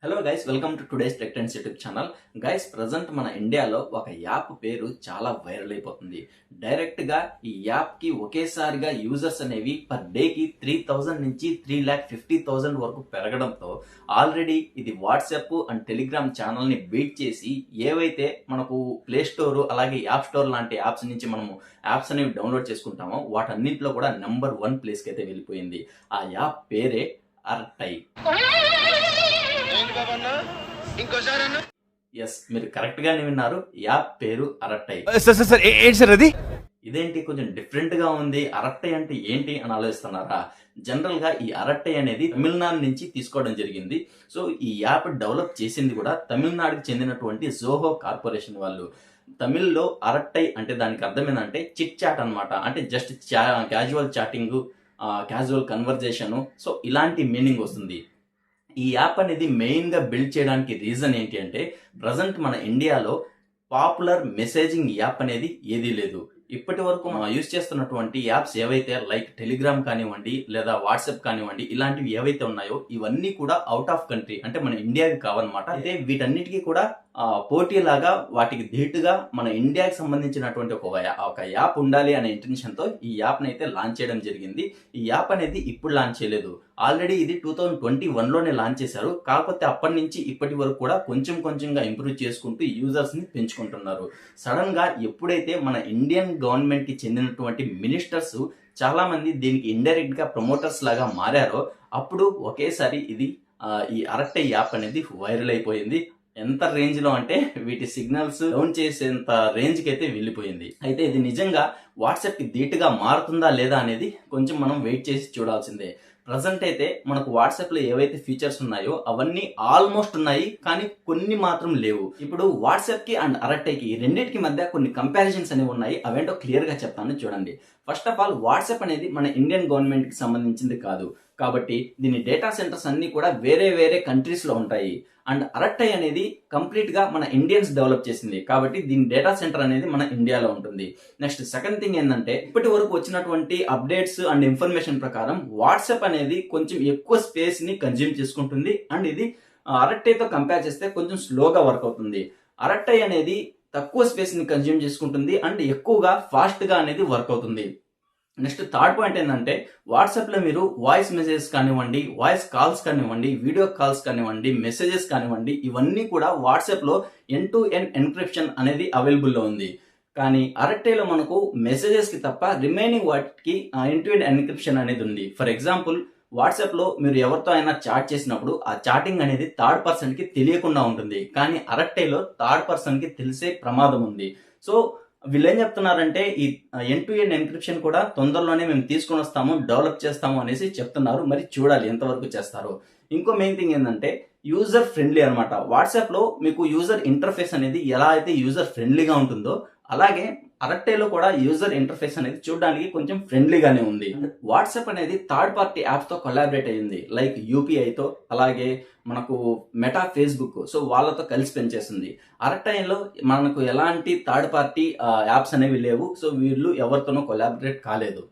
Hello guys, welcome to today's tech trends YouTube channel. Guys, present మన ఇండియాలో ఒక app పేరు చాలా వైరల్ అయిపోతుంది. డైరెక్ట్ గా ఈ యాప్ కి ఒకేసారిగా యూజర్స్ అనేవి పర్ డే కి 3000 నుంచి 3,50,000 వరకు పెరగడంతో ఆల్రెడీ ఇది వాట్సాప్ అండ్ టెలిగ్రామ్ ఛానల్ ని బీట్ చేసి ఏవైతే మనకు ప్లే స్టోర్ అలాగే యాప్ స్టోర్ లాంటి యాప్స్ నుంచి మనము యాప్స్ అనేవి డౌన్లోడ్ చేసుకుంటామో వాటన్నింటిలో కూడా నెంబర్ 1 ప్లేస్ కి అయితే వెళ్ళిపోయింది. ఆ యాప్ పేరే అర్టై. ఎస్, మీరు కరెక్ట్ గానే విన్నారు. యాప్ పేరు అరట్టై. ఇదేంటి కొంచెం డిఫరెంట్ గా ఉంది, అరట్టై అంటే ఏంటి అని ఆలోచిస్తున్నారా? జనరల్ గా ఈ అరట్టై అనేది తమిళనాడు నుంచి తీసుకోవడం జరిగింది. సో ఈ యాప్ డెవలప్ చేసింది కూడా తమిళనాడుకి చెందినటువంటి జోహో కార్పొరేషన్ వాళ్ళు. తమిళ్లో అరట్టై అంటే దానికి అర్థం ఏంటంటే చిట్ చాట్ అనమాట. అంటే just casual chatting, casual conversation. So ఇలాంటి మీనింగ్ వస్తుంది. ఈ యాప్ అనేది మెయిన్ గా బిల్డ్ చేయడానికి రీజన్ ఏంటి అంటే, ప్రజెంట్ మన ఇండియాలో పాపులర్ మెసేజింగ్ యాప్ అనేది ఏదీ లేదు. ఇప్పటి వరకు మనం యూజ్ చేస్తున్నటువంటి యాప్స్ ఏవైతే లైక్ టెలిగ్రామ్ కానివ్వండి లేదా వాట్సాప్ కానివ్వండి, ఇలాంటివి ఏవైతే ఉన్నాయో ఇవన్నీ కూడా అవుట్ ఆఫ్ కంట్రీ, అంటే మన ఇండియాకి కావన్నమాట. అయితే వీటన్నిటికీ కూడా పోటీలాగా వాటికి ధీటుగా మన ఇండియాకి సంబంధించినటువంటి ఒక యాప్ ఉండాలి అనే ఇంటెన్షన్ తో ఈ యాప్ అయితే లాంచ్ చేయడం జరిగింది. ఈ యాప్ అనేది ఇప్పుడు లాంచ్ చేయలేదు, ఆల్రెడీ ఇది 2021 లోనే లాంచ్ చేశారు. కాకపోతే అప్పటి నుంచి ఇప్పటి వరకు కూడా కొంచెం కొంచెంగా ఇంప్రూవ్ చేసుకుంటూ యూజర్స్ ని పెంచుకుంటున్నారు. సడన్ గా ఎప్పుడైతే మన ఇండియన్ గవర్నమెంట్ కి చెందినటువంటి మినిస్టర్స్ చాలా మంది దీనికి ఇండైరెక్ట్ గా ప్రమోటర్స్ లాగా మారారో అప్పుడు ఒకేసారి ఇది ఈ అరట్టై యాప్ అనేది వైరల్ అయిపోయింది. ఎంత రేంజ్ లో అంటే వీటి సిగ్నల్స్ డౌన్ చేసేంత రేంజ్ కి అయితే వెళ్ళిపోయింది. అయితే ఇది నిజంగా వాట్సాప్ కి ధీటుగా మారుతుందా లేదా అనేది కొంచెం మనం వెయిట్ చేసి చూడాల్సిందే. ప్రజెంట్ అయితే మనకు వాట్సాప్ లో ఏవైతే ఫీచర్స్ ఉన్నాయో అవన్నీ ఆల్మోస్ట్ ఉన్నాయి, కానీ కొన్ని మాత్రం లేవు. ఇప్పుడు వాట్సాప్ కి అండ్ అరట్టైకి రెండింటికి మధ్య కొన్ని కంపారిజన్స్ అనేవి ఉన్నాయి. అవేంటో క్లియర్ గా చెప్తాను చూడండి. ఫస్ట్ ఆఫ్ ఆల్, వాట్సాప్ అనేది మన ఇండియన్ గవర్నమెంట్ కి సంబంధించింది కాదు, కాబట్టి దీని డేటా సెంటర్స్ అన్ని కూడా వేరే వేరే కంట్రీస్ లో ఉంటాయి. అండ్ అరట్టై అనేది కంప్లీట్ గా మన ఇండియన్స్ డెవలప్ చేసింది, కాబట్టి దీని డేటా సెంటర్ అనేది మన ఇండియాలో ఉంటుంది. నెక్స్ట్ సెకండ్ థింగ్ ఏంటంటే, ఇప్పటి వరకు వచ్చినటువంటి అప్డేట్స్ అండ్ ఇన్ఫర్మేషన్ ప్రకారం వాట్సాప్ అనేది కొంచెం ఎక్కువ స్పేస్ ని కన్జ్యూమ్ చేసుకుంటుంది. అండ్ ఇది అరట్టైతో కంపేర్ చేస్తే కొంచెం స్లోగా వర్క్ అవుతుంది. అరట్టై అనేది తక్కువ స్పేస్ ని కన్జ్యూమ్ చేసుకుంటుంది అండ్ ఎక్కువగా ఫాస్ట్ గా అనేది వర్క్ అవుతుంది. నెక్స్ట్ థర్డ్ పాయింట్ ఏంటంటే, వాట్సాప్ లో మీరు వాయిస్ మెసేజెస్ కానివ్వండి, వాయిస్ కాల్స్ కానివ్వండి, వీడియో కాల్స్ కానివ్వండి, మెసేజెస్ కానివ్వండి, ఇవన్నీ కూడా వాట్సాప్ లో ఎండ్ టు ఎండ్ ఎన్క్రిప్షన్ అనేది అవైలబుల్ లో ఉంది. కానీ అరట్టైలో మనకు మెసేజెస్ కి తప్ప రిమైనింగ్ వాటికి ఎండ్ టు ఎండ్ ఎన్క్రిప్షన్ అనేది ఉంది. ఫర్ ఎగ్జాంపుల్, వాట్సాప్ లో మీరు ఎవరితో అయినా చాట్ చేసినప్పుడు ఆ చాటింగ్ అనేది థర్డ్ పర్సన్ కి తెలియకుండా ఉంటుంది, కానీ అరట్టైలో థర్డ్ పర్సన్ కి తెలిసే ప్రమాదం ఉంది. సో వీళ్ళు ఏం చెప్తున్నారంటే, ఈ ఎండ్ టు ఎండ్ ఎన్క్రిప్షన్ కూడా తొందరలోనే మేము తీసుకొని వస్తాము, డెవలప్ చేస్తాము అనేసి చెప్తున్నారు. మరి చూడాలి ఎంతవరకు చేస్తారో. ఇంకో మెయిన్ థింగ్ ఏంటంటే, యూజర్ ఫ్రెండ్లీ అనమాట. వాట్సాప్ లో మీకు యూజర్ ఇంటర్ఫేస్ అనేది ఎలా అయితే యూజర్ ఫ్రెండ్లీగా ఉంటుందో, అలాగే అరట్టైలో కూడా యూజర్ ఇంటర్ఫేస్ అనేది చూడడానికి కొంచెం ఫ్రెండ్లీగానే ఉంది. వాట్సాప్ అనేది థర్డ్ పార్టీ యాప్స్ తో కొలాబరేట్ అయ్యింది, లైక్ యూపీఐతో, అలాగే మనకు మెటా, ఫేస్బుక్, సో వాళ్ళతో కలిసి పనిచేస్తుంది. అరట్టైలో మనకు ఎలాంటి థర్డ్ పార్టీ యాప్స్ అనేవి లేవు. సో వీళ్ళు ఎవరితోనూ కొలాబరేట్ కాలేదు.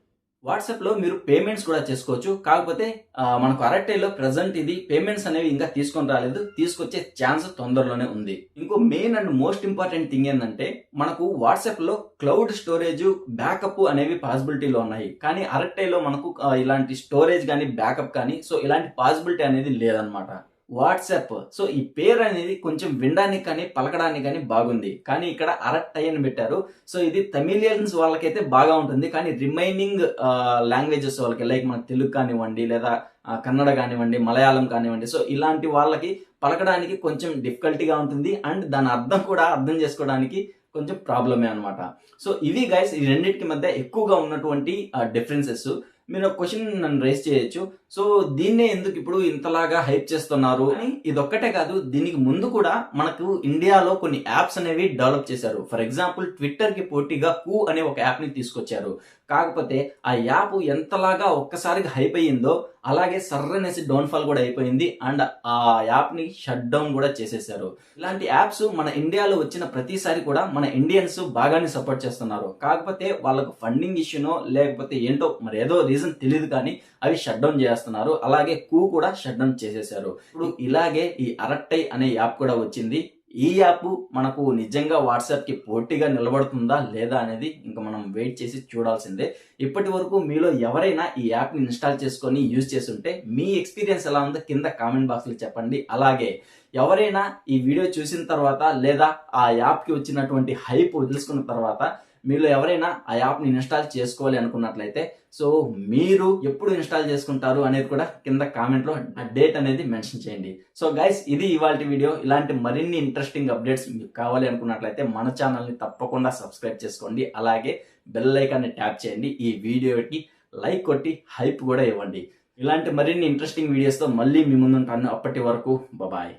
వాట్సాప్ లో మీరు పేమెంట్స్ కూడా చేసుకోవచ్చు, కాకపోతే మనకు అరట్టైలో ప్రెసెంట్ ఇది పేమెంట్స్ అనేవి ఇంకా తీసుకొని రాలేదు, తీసుకొచ్చే ఛాన్స్ తొందరలోనే ఉంది. ఇంకో main and most important thing ఏంటంటే, మనకు వాట్సాప్ లో క్లౌడ్ స్టోరేజ్, బ్యాకప్ అనేవి పాసిబిలిటీలో ఉన్నాయి, కానీ అరట్టైలో మనకు ఇలాంటి స్టోరేజ్ కానీ బ్యాకప్ కానీ సో ఇలాంటి పాసిబిలిటీ అనేది లేదనమాట. వాట్సాప్, సో ఈ పేరు అనేది కొంచెం వినడానికి కానీ పలకడానికి కానీ బాగుంది, కానీ ఇక్కడ అరట్టై అని పెట్టారు. సో ఇది తమిళియన్స్ వాళ్ళకైతే బాగా ఉంటుంది, కానీ రిమైనింగ్ లాంగ్వేజెస్ వాళ్ళకి, లైక్ మన తెలుగు కానివ్వండి, లేదా కన్నడ కానివ్వండి, మలయాళం కానివ్వండి, సో ఇలాంటి వాళ్ళకి పలకడానికి కొంచెం డిఫికల్టీగా ఉంటుంది. అండ్ దాని అర్థం కూడా అర్థం చేసుకోవడానికి కొంచెం ప్రాబ్లమే అనమాట. సో ఇవి గైస్, ఈ రెండింటికి మధ్య ఎక్కువగా ఉన్నటువంటి డిఫరెన్సెస్. మీరు ఒక క్వశ్చన్ నన్ను రైజ్ చేయొచ్చు, సో దీన్నే ఎందుకు ఇప్పుడు ఇంతలాగా హైప్ చేస్తున్నారు అని. ఇదొక్కటే కాదు, దీనికి ముందు కూడా మనకు ఇండియాలో కొన్ని యాప్స్ అనేవి డెవలప్ చేశారు. ఫర్ ఎగ్జాంపుల్, ట్విట్టర్ కి పోటీగా కూ అనే ఒక యాప్ ని తీసుకొచ్చారు. కాకపోతే ఆ యాప్ ఎంతలాగా ఒక్కసారిగా హైప్ అయ్యిందో అలాగే సర్రనేసి డౌన్ఫాల్ కూడా అయిపోయింది. అండ్ ఆ యాప్ ని షట్ డౌన్ కూడా చేసేసారు. ఇలాంటి యాప్స్ మన ఇండియాలో వచ్చిన ప్రతిసారి కూడా మన ఇండియన్స్ బాగానే సపోర్ట్ చేస్తున్నారు, కాకపోతే వాళ్ళకు ఫండింగ్ ఇష్యూనో లేకపోతే ఏంటో మరి ఏదో రీజన్ తెలియదు, కానీ అవి షట్ డౌన్ చేస్తారు. చేస్తున్నారు. అలాగే కూ కూడా షట్ డౌన్ చేసేశారు. ఇప్పుడు ఇలాగే ఈ అరట్టై అనే యాప్ కూడా వచ్చింది. ఈ యాప్ మనకు నిజంగా వాట్సాప్ కి పోటీగా నిలబడుతుందా లేదా అనేది ఇంకా మనం వెయిట్ చేసి చూడాల్సిందే. ఇప్పటి వరకు మీలో ఎవరైనా ఈ యాప్ ని ఇన్స్టాల్ చేసుకొని యూజ్ చేసి ఉంటే మీ ఎక్స్పీరియన్స్ ఎలా ఉందో కింద కామెంట్ బాక్స్ లో చెప్పండి. అలాగే ఎవరైనా ఈ వీడియో చూసిన తర్వాత లేదా ఆ యాప్ కి వచ్చినటువంటి హైప్ వదిలేసుకున్న తర్వాత మీలో ఎవరైనా ఆ యాప్ ని ఇన్స్టాల్ చేసుకోవాలి అనుకున్నట్లయితే సో మీరు ఎప్పుడు ఇన్స్టాల్ చేసుకుంటారు అనేది కూడా కింద కామెంట్ లో ఆ డేట్ అనేది మెన్షన్ చేయండి. సో గైస్, ఇది ఇవాల్టి వీడియో. ఇలాంటి మరిన్ని ఇంట్రెస్టింగ్ అప్డేట్స్ మీకు కావాలి అనుకున్నట్లయితే మన ఛానల్ ని తప్పకుండా సబ్స్క్రైబ్ చేసుకోండి. అలాగే బెల్ ఐకాన్ ని ట్యాప్ చేయండి. ఈ వీడియోకి లైక్ కొట్టి హైప్ కూడా ఇవ్వండి. ఇలాంటి మరిన్ని ఇంట్రెస్టింగ్ వీడియోస్ తో మళ్ళీ మీ ముందుంటాను. అప్పటి వరకు బాయ్.